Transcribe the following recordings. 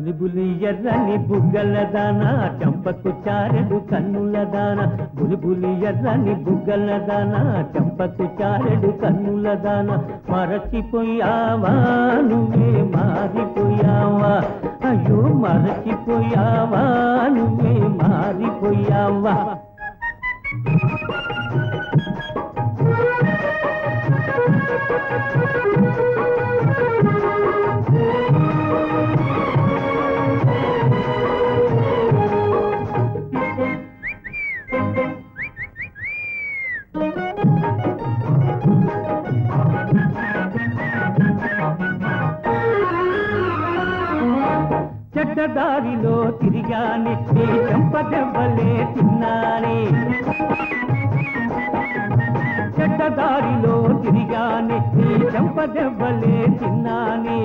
బులిబులి ఎర్రని బుగ్గల దాన చంపకు చారెడు కన్నుల దాన బులిబులి ఎర్రని బుగ్గల దాన చంపకు చారెడు కన్నుల దాన మరచిపోయావా నువ్వే మారిపోయావా అయ్యో మరచిపోయావా నువ్వే మారిపోయావా చెడ్డదారిలో తిరిగానే నీ చంపదెవ్వలే తిన్నానే చెడ్డదారిలో తిరిగానే నీ చంపదెవ్వలే తిన్నానే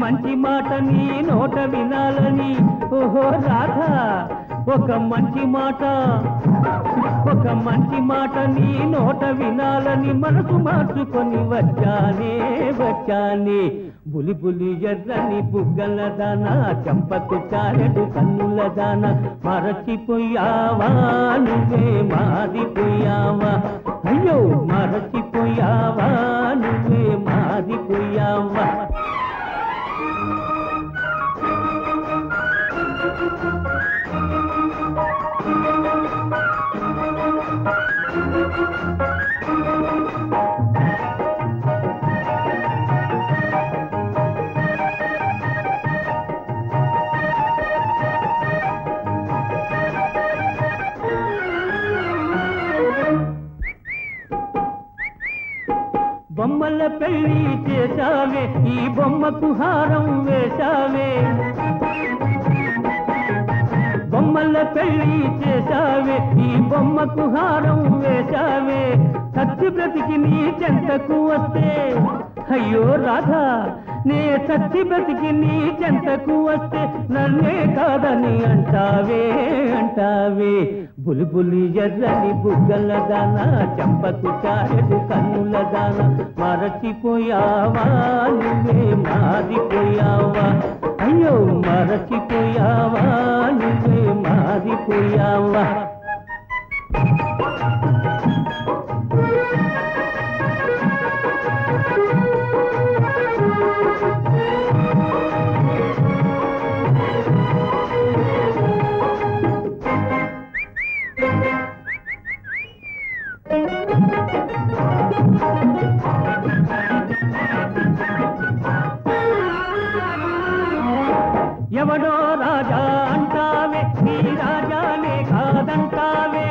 మంచి మాట నీ నోట వినాలని ఓహో రాధా ఒక మంచి మాట నీ నోట వినాలని మనసు మార్చుకొని వచ్చానే బులిబులి ఎర్రని బుగ్గల దాన చంపకు చారెడు కన్నుల దాన మరచిపోయావా నువ్వే మారిపోయావా అయ్యో మరచిపోయావా నువ్వే మారిపోయావా బొమ్మల పెళ్లి చేశావే ఈ బొమ్మకు హారం వేశావే బొమ్మల పెళ్లి చేశావే ఈ బొమ్మకు హారం వేశావే సత్తి బ్రతికి నీ చెంతకు వస్తే అయ్యో రాధా నే సత్తి బ్రతికి నీ చెంతకు వస్తే నన్నే కాదని అంటావే బులిబులి ఎర్రని బుగ్గల దాన చంపకు చారెడు కన్నుల దాన మరచిపోయావా నువ్వే మారిపోయావా అయ్యో మరచిపోయావా నువ్వే మారిపోయావా ఎవడో రాజా అంటావే నీ రాజానే కాదంటావే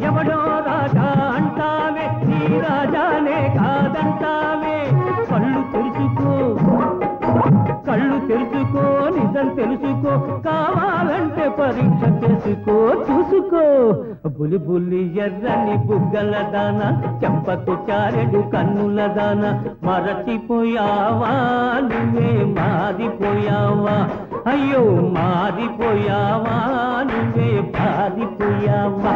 ఎవడో రాజా అంటావే నీ రాజానే కాదంటావే కళ్ళు తెరుచుకో నిజం తెలుసుకో కావాలంటే పరీక్ష చూసుకో బులిబులి ఎర్రని బుగ్గల దాన చంపకు చారెడు కన్నుల దాన మరచిపోయావా నువ్వే మారిపోయావా అయ్యో మారిపోయావా నువ్వే మారిపోయావా